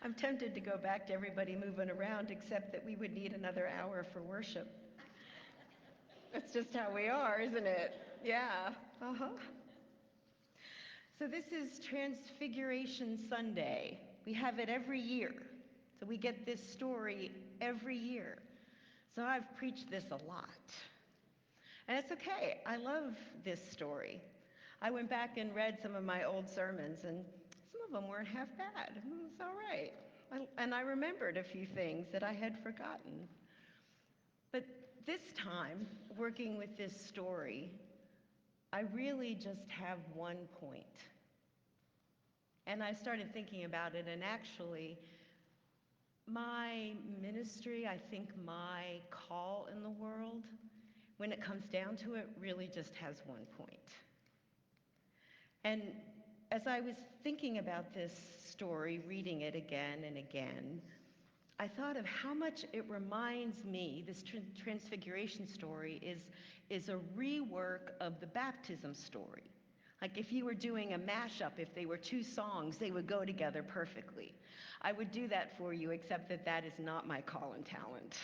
I'm tempted to go back to everybody moving around, except that we would need another hour for worship. That's just how we are, isn't it? Yeah. Uh-huh. So this is Transfiguration Sunday. We have it every year. So we get this story every year. So I've preached this a lot. And it's okay. I love this story. I went back and read some of my old sermons, and some of them weren't half bad. It's all right. And I remembered a few things that I had forgotten. But this time, working with this story, I really just have one point. And I started thinking about it, and actually, my ministry, I think my call in the world, when it comes down to it, really just has one point. And as I was thinking about this story, reading it again and again, I thought of how much it reminds me, this transfiguration story is a rework of the baptism story. Like if you were doing a mashup, if they were two songs, they would go together perfectly. I would do that for you, except that that is not my call and talent.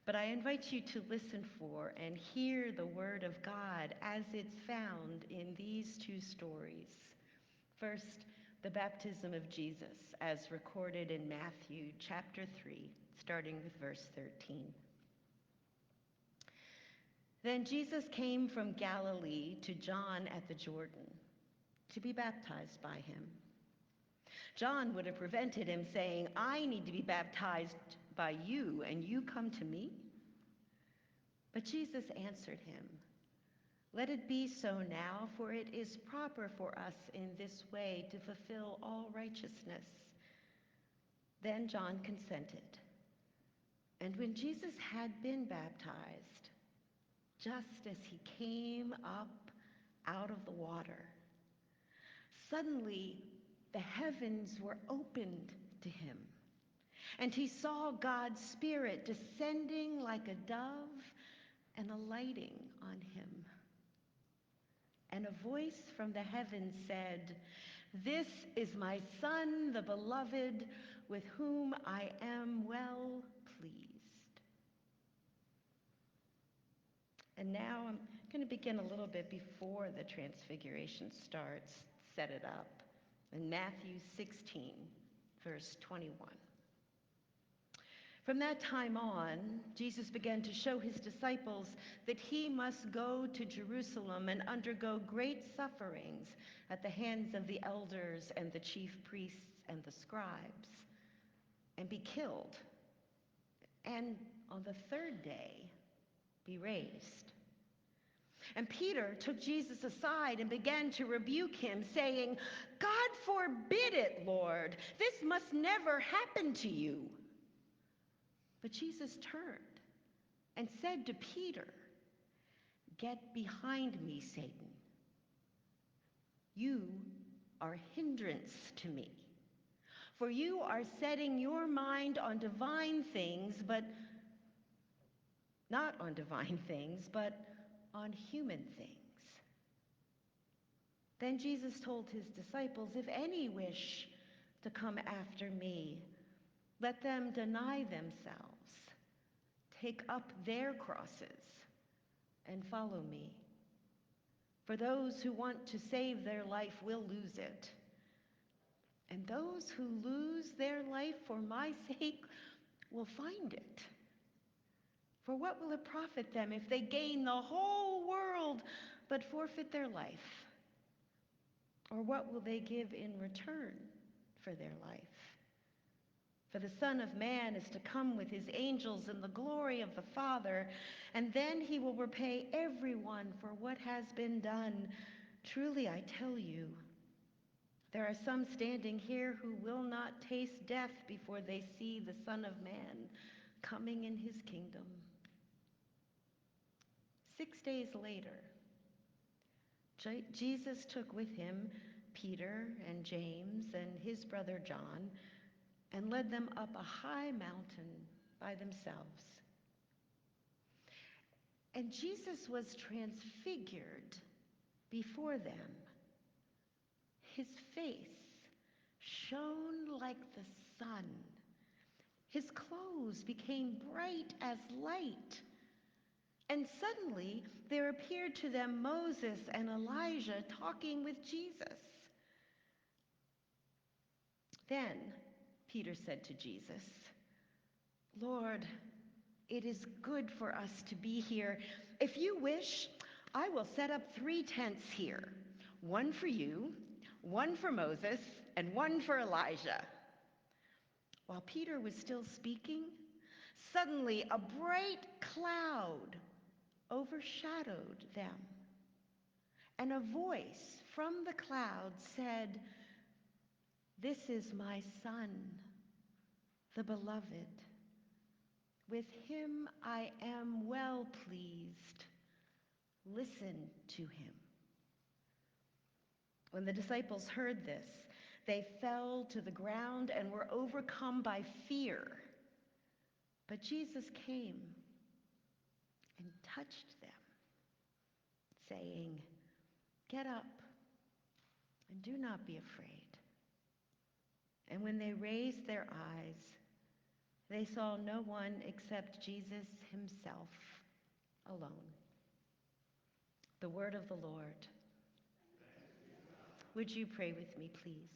But I invite you to listen for and hear the word of God as it's found in these two stories. First, the baptism of Jesus, as recorded in Matthew chapter 3, starting with verse 13. Then Jesus came from Galilee to John at the Jordan to be baptized by him. John would have prevented him, saying, "I need to be baptized by you, and you come to me?" But Jesus answered him, "Let it be so now, for it is proper for us in this way to fulfill all righteousness." Then John consented. And when Jesus had been baptized, just as he came up out of the water, suddenly the heavens were opened to him, and he saw God's Spirit descending like a dove and alighting on him. And a voice from the heavens said, "This is my Son, the beloved, with whom I am well pleased." And now I'm going to begin a little bit before the Transfiguration starts, set it up. In Matthew 16, verse 21. From that time on, Jesus began to show his disciples that he must go to Jerusalem and undergo great sufferings at the hands of the elders and the chief priests and the scribes, and be killed, and on the third day be raised. And Peter took Jesus aside and began to rebuke him, saying, "God forbid it, Lord. This must never happen to you." But Jesus turned and said to Peter, "Get behind me, Satan. You are a hindrance to me, for you are setting your mind on divine things, but not on divine things, but on human things." Then Jesus told his disciples, "If any wish to come after me, let them deny themselves, take up their crosses, and follow me. For those who want to save their life will lose it. And those who lose their life for my sake will find it. For what will it profit them if they gain the whole world but forfeit their life? Or what will they give in return for their life? For the Son of Man is to come with his angels in the glory of the Father, and then he will repay everyone for what has been done. Truly, I tell you, there are some standing here who will not taste death before they see the Son of Man coming in his kingdom." 6 days later, Jesus took with him Peter and James and his brother John and led them up a high mountain by themselves. And Jesus was transfigured before them. His face shone like the sun. His clothes became bright as light. And suddenly there appeared to them Moses and Elijah talking with Jesus. Then Peter said to Jesus, "Lord, it is good for us to be here. If you wish, I will set up 3 tents here, one for you, one for Moses, and one for Elijah." While Peter was still speaking, suddenly a bright cloud overshadowed them, and a voice from the cloud said, "This is my Son, the beloved. With him I am well pleased. Listen to him." When the disciples heard this, they fell to the ground and were overcome by fear. But Jesus came and touched them, saying, "Get up and do not be afraid." And when they raised their eyes, they saw no one except Jesus himself alone. The word of the Lord. Would you pray with me, please?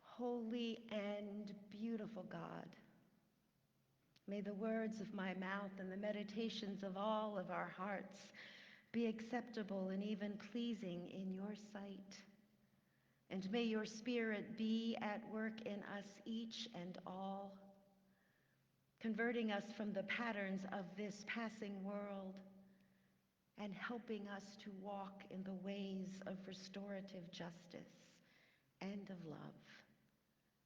Holy and beautiful God, may the words of my mouth and the meditations of all of our hearts be acceptable and even pleasing in your sight. And may your Spirit be at work in us each and all, converting us from the patterns of this passing world and helping us to walk in the ways of restorative justice and of love.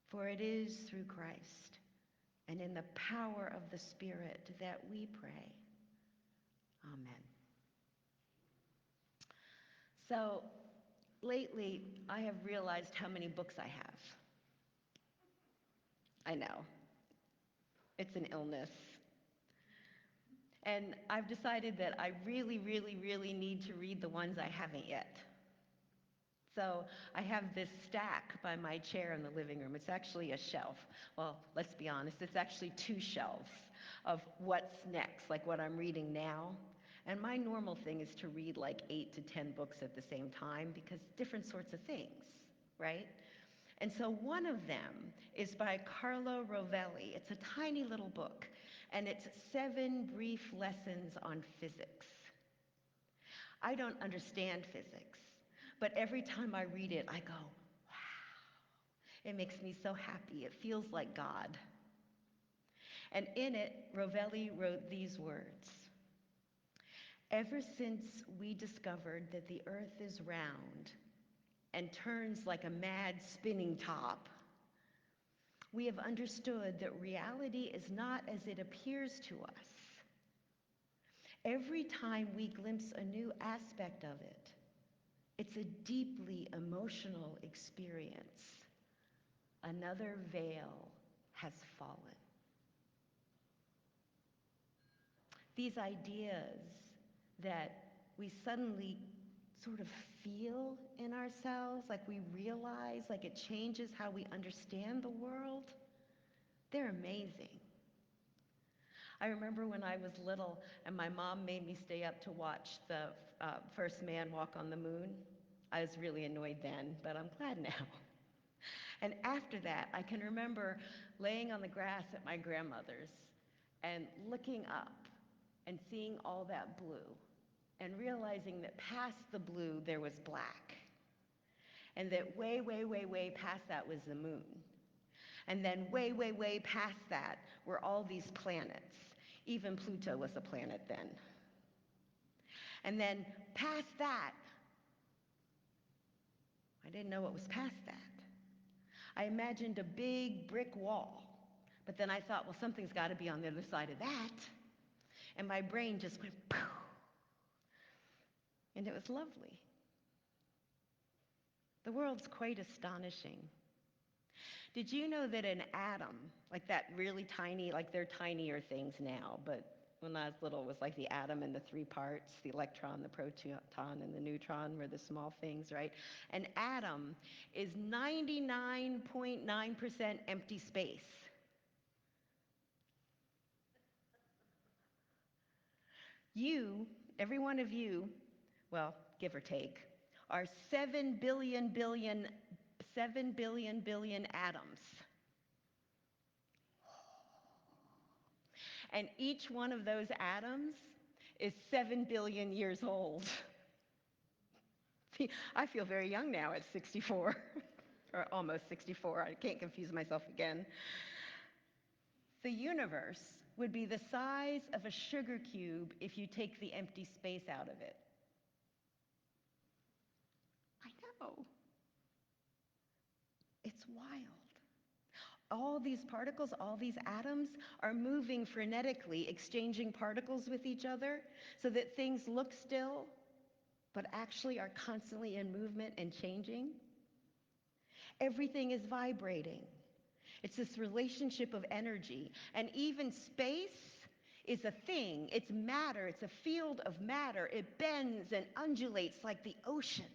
For it is through Christ and in the power of the Spirit that we pray. Amen. So, lately, I have realized how many books I have. I know. It's an illness. And I've decided that I really, really, really need to read the ones I haven't yet. So I have this stack by my chair in the living room. It's actually a shelf. Well, let's be honest, it's actually 2 shelves of what's next, like what I'm reading now. And my normal thing is to read like 8 to 10 books at the same time because different sorts of things, right? And so one of them is by Carlo Rovelli. It's a tiny little book, and it's 7 brief lessons on physics. I don't understand physics, but every time I read it, I go, wow. It makes me so happy. It feels like God. And in it, Rovelli wrote these words: "Ever since we discovered that the earth is round and turns like a mad spinning top, we have understood that reality is not as it appears to us. Every time we glimpse a new aspect of it, it's a deeply emotional experience. Another veil has fallen." These ideas that we suddenly sort of feel in ourselves, like we realize, like it changes how we understand the world, they're amazing. I remember when I was little and my mom made me stay up to watch the first man walk on the moon. I was really annoyed then, but I'm glad now. And after that, I can remember laying on the grass at my grandmother's and looking up and seeing all that blue and realizing that past the blue there was black, and that way, way, way, way past that was the moon. And then way, way, way past that were all these planets. Even Pluto was a planet then. And then past that, I didn't know what was past that. I imagined a big brick wall, but then I thought, well, something's got to be on the other side of that. And my brain just went, poof. And it was lovely. The world's quite astonishing. Did you know that an atom, like that really tiny, like they're tinier things now, but when I was little, was like the atom and the three parts, the electron, the proton, and the neutron were the small things, right? An atom is 99.9% empty space. You, every one of you, well, give or take, are 7 billion billion atoms. And each one of those atoms is 7 billion years old. See, I feel very young now at 64, or almost 64. I can't confuse myself again. The universe would be the size of a sugar cube if you take the empty space out of it. I know. It's wild. All these particles, all these atoms are moving frenetically, exchanging particles with each other so that things look still, but actually are constantly in movement and changing. Everything is vibrating. It's this relationship of energy. And even space is a thing. It's matter. It's a field of matter. It bends and undulates like the ocean.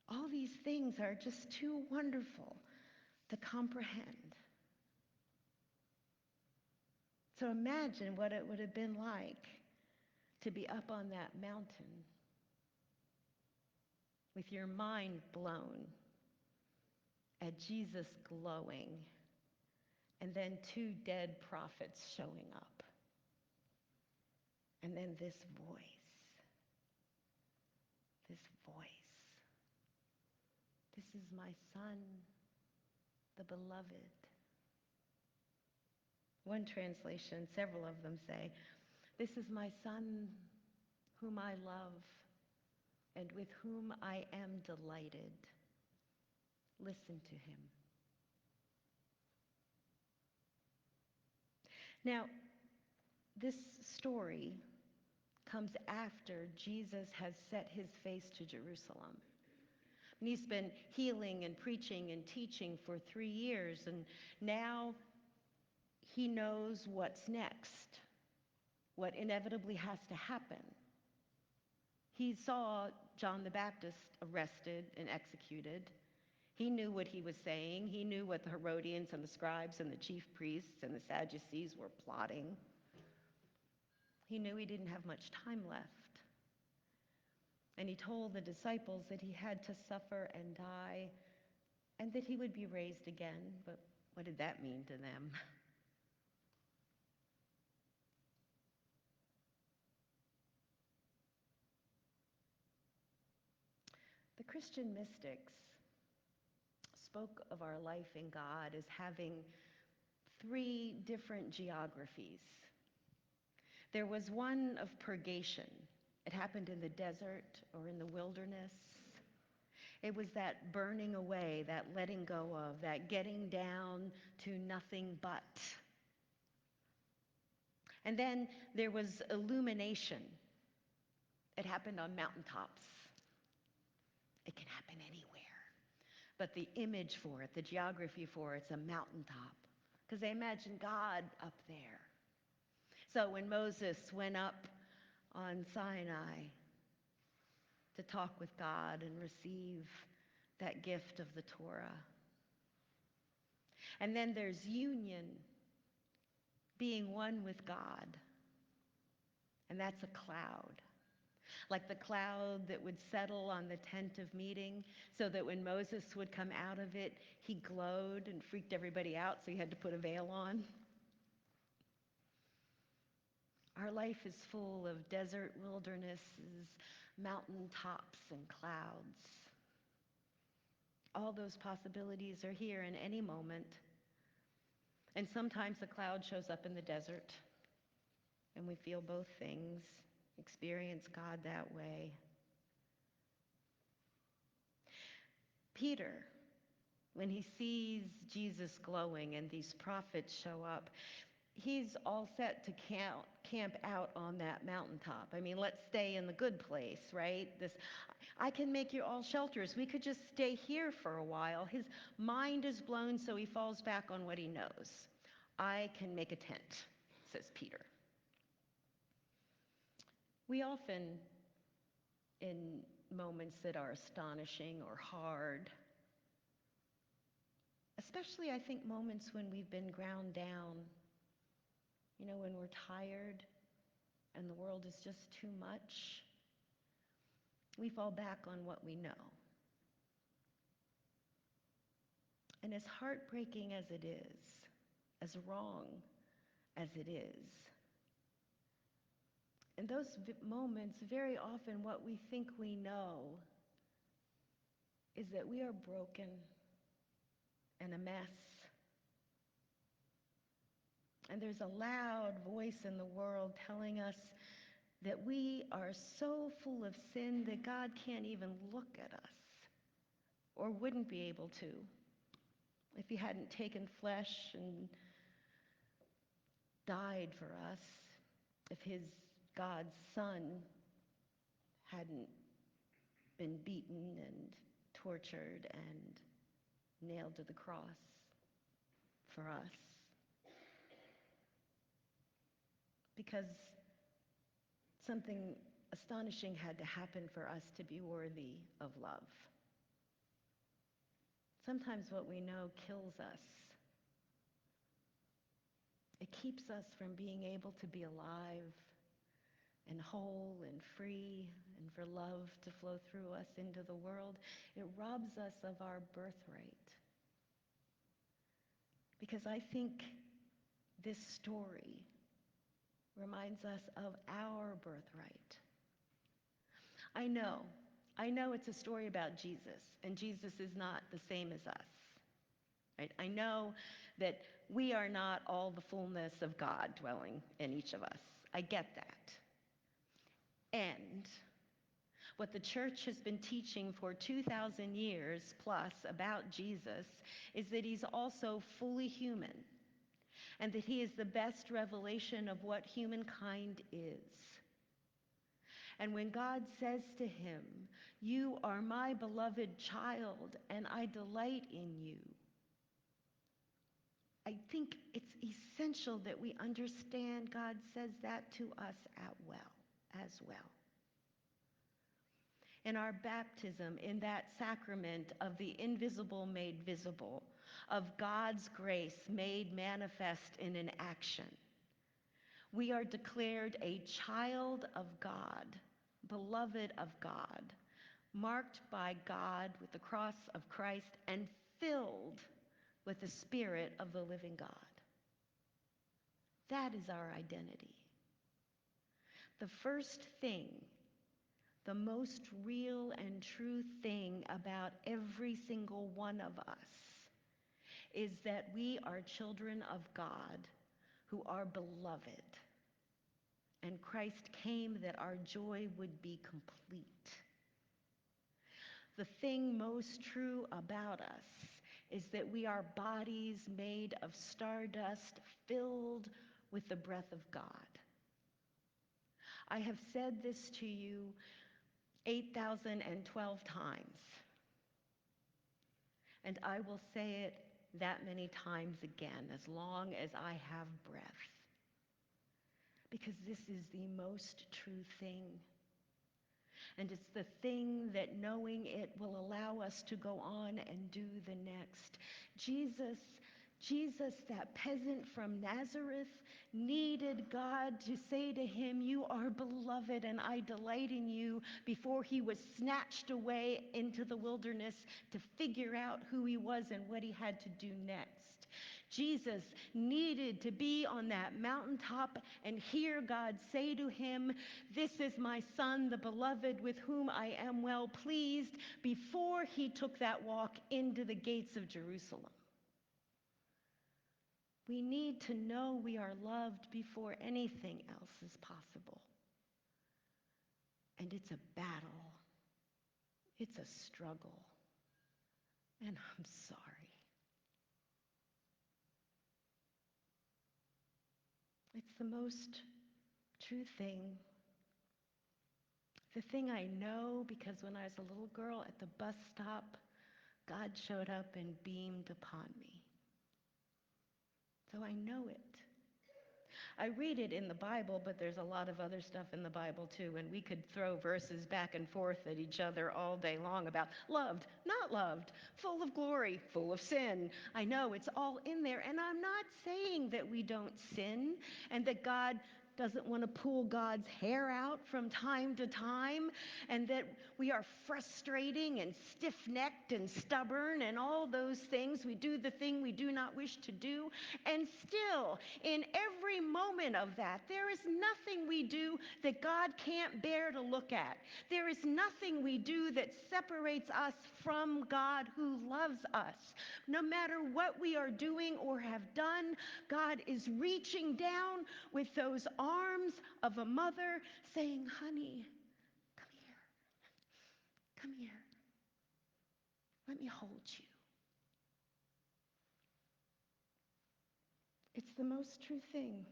All these things are just too wonderful to comprehend. So imagine what it would have been like to be up on that mountain with your mind blown at Jesus glowing, and then 2 dead prophets showing up. And then this voice. This is my son, the beloved. One translation, several of them say, "This is my son whom I love and with whom I am delighted. Listen to him." Now, this story comes after Jesus has set his face to Jerusalem. And he's been healing and preaching and teaching for 3 years, and now he knows what's next, what inevitably has to happen. He saw John the Baptist arrested and executed. He knew what he was saying. He knew what the Herodians and the scribes and the chief priests and the Sadducees were plotting. He knew he didn't have much time left. And he told the disciples that he had to suffer and die and that he would be raised again. But what did that mean to them? The Christian mystics spoke of our life in God as having 3 different geographies. There was one of purgation. It happened in the desert or in the wilderness. It was that burning away, that letting go of, that getting down to nothing but. And then there was illumination. It happened on mountaintops. It can happen anywhere. But the image for it, the geography for it's a mountaintop, because they imagined God up there. So when Moses went up on Sinai to talk with God and receive that gift of the Torah. And then there's union, being one with God. And that's a cloud. Like the cloud that would settle on the tent of meeting, so that when Moses would come out of it, he glowed and freaked everybody out, so he had to put a veil on. Our life is full of desert wildernesses, mountaintops, and clouds. All those possibilities are here in any moment. And sometimes the cloud shows up in the desert, and we feel both things, experience God that way. Peter, when he sees Jesus glowing and these prophets show up, he's all set to camp out on that mountaintop. I mean, let's stay in the good place, right? I can make you all shelters. We could just stay here for a while. His mind is blown, so he falls back on what he knows. I can make a tent, says Peter. We often, in moments that are astonishing or hard, especially I think moments when we've been ground down, when we're tired and the world is just too much, we fall back on what we know. And as heartbreaking as it is, as wrong as it is, in those moments, very often what we think we know is that we are broken and a mess. And there's a loud voice in the world telling us that we are so full of sin that God can't even look at us, or wouldn't be able to, if he hadn't taken flesh and died for us, if his God's Son hadn't been beaten and tortured and nailed to the cross for us. Because something astonishing had to happen for us to be worthy of love. Sometimes what we know kills us. It keeps us from being able to be alive and whole and free and for love to flow through us into the world. It robs us of our birthright. Because I think this story reminds us of our birthright. I know it's a story about Jesus, and Jesus is not the same as us. Right? I know that we are not all the fullness of God dwelling in each of us. I get that. And what the church has been teaching for 2,000 years plus about Jesus is that he's also fully human, and that he is the best revelation of what humankind is. And when God says to him, "You are my beloved child, and I delight in you," I think it's essential that we understand God says that to us as well. In our baptism, in that sacrament of the invisible made visible, of God's grace made manifest in an action, we are declared a child of God, beloved of God, marked by God with the cross of Christ, and filled with the Spirit of the living God. That is our identity. The first thing, the most real and true thing about every single one of us is that we are children of God who are beloved. And Christ came that our joy would be complete. The thing most true about us is that we are bodies made of stardust filled with the breath of God. I have said this to you 8,012 times, and I will say it that many times again, as long as I have breath. Because this is the most true thing. And it's the thing that, knowing it, will allow us to go on and do the next. Jesus, that peasant from Nazareth, needed God to say to him, "You are beloved and I delight in you," before he was snatched away into the wilderness to figure out who he was and what he had to do next. Jesus needed to be on that mountaintop and hear God say to him, "This is my son, the beloved, with whom I am well pleased," before he took that walk into the gates of Jerusalem. We need to know we are loved before anything else is possible. And it's a battle. It's a struggle. And I'm sorry. It's the most true thing. The thing I know because when I was a little girl at the bus stop, God showed up and beamed upon me. So I know it. I read it in the Bible, but there's a lot of other stuff in the Bible too, and we could throw verses back and forth at each other all day long about loved, not loved, full of glory, full of sin. I know it's all in there, and I'm not saying that we don't sin and that God doesn't want to pull God's hair out from time to time, and that we are frustrating and stiff-necked and stubborn and all those things. We do the thing we do not wish to do, and still, in every moment of that, there is nothing we do that God can't bear to look at. There is nothing we do that separates us from God who loves us. No matter what we are doing or have done, God is reaching down with those arms of a mother saying, honey, come here. Come here. Let me hold you. It's the most true thing.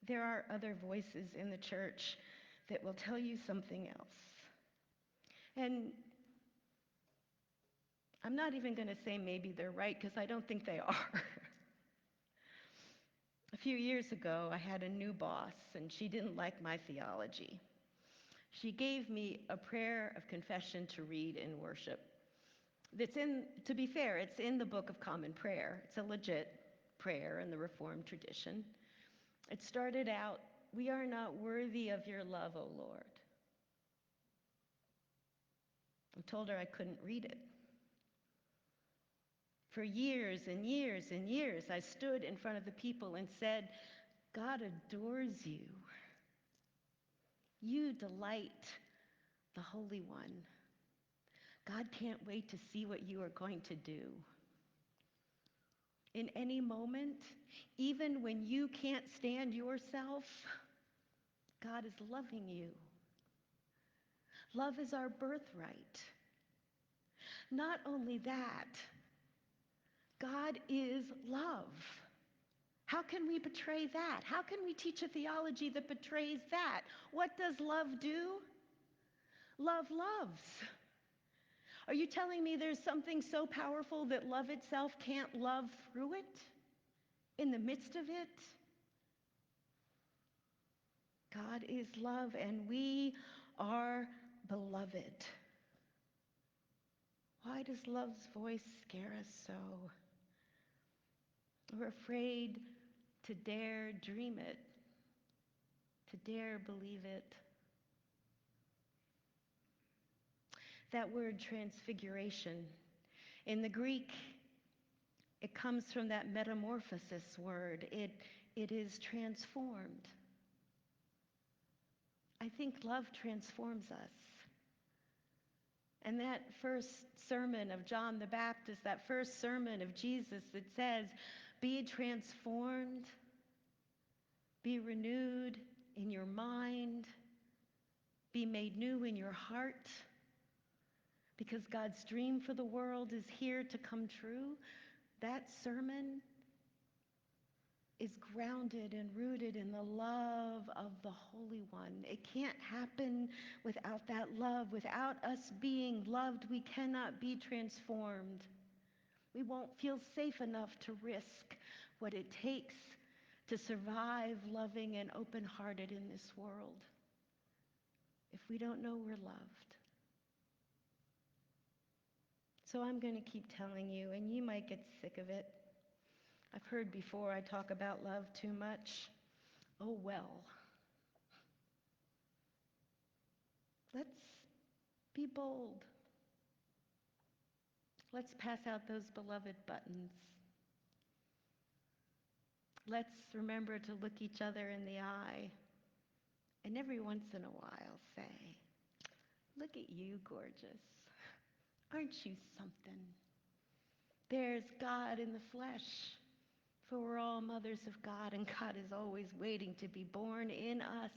There are other voices in the church that will tell you something else. And I'm not even going to say maybe they're right, because I don't think they are. A few years ago, I had a new boss, and she didn't like my theology. She gave me a prayer of confession to read in worship. To be fair, it's in the Book of Common Prayer. It's a legit prayer in the Reformed tradition. It started out, "We are not worthy of your love, O Lord." I told her I couldn't read it. For years and years and years, I stood in front of the people and said, God adores you. You delight the Holy One. God can't wait to see what you are going to do. In any moment, even when you can't stand yourself, God is loving you. Love is our birthright. Not only that, God is love. How can we betray that? How can we teach a theology that betrays that? What does love do? Love loves. Are you telling me there's something so powerful that love itself can't love through it? In the midst of it? God is love, and we are beloved. Why does love's voice scare us so? We're afraid to dare dream it, to dare believe it. That word transfiguration, in the Greek, it comes from that metamorphosis word. It is transformed. I think love transforms us. And that first sermon of John the Baptist, that first sermon of Jesus that says, be transformed, be renewed in your mind, be made new in your heart, because God's dream for the world is here to come true. That sermon is grounded and rooted in the love of the Holy One. It can't happen without that love. Without us being loved, we cannot be transformed. We won't feel safe enough to risk what it takes to survive loving and open-hearted in this world if we don't know we're loved. So I'm going to keep telling you, and you might get sick of it. I've heard before I talk about love too much. Oh well. Let's be bold. Let's pass out those beloved buttons. Let's remember to look each other in the eye, and every once in a while say, look at you, gorgeous. Aren't you something? There's God in the flesh. For we're all mothers of God, and God is always waiting to be born in us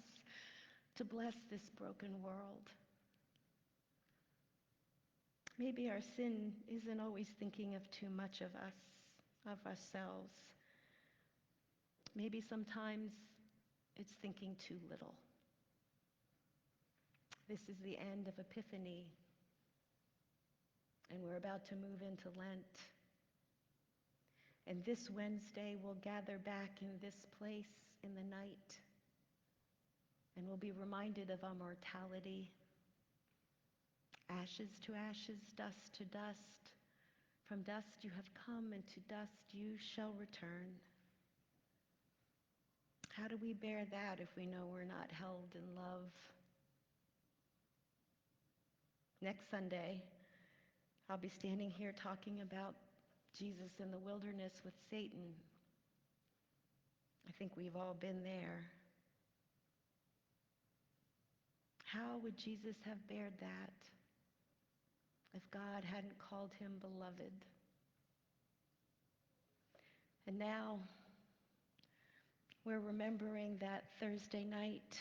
to bless this broken world. Maybe our sin isn't always thinking of too much of us, of ourselves. Maybe sometimes it's thinking too little. This is the end of Epiphany, and we're about to move into Lent. And this Wednesday, we'll gather back in this place in the night, and we'll be reminded of our mortality. Ashes to ashes, dust to dust. From dust you have come, and to dust you shall return. How do we bear that if we know we're not held in love? Next Sunday, I'll be standing here talking about Jesus in the wilderness with Satan. I think we've all been there. How would Jesus have bared that if God hadn't called him beloved? And now we're remembering that Thursday night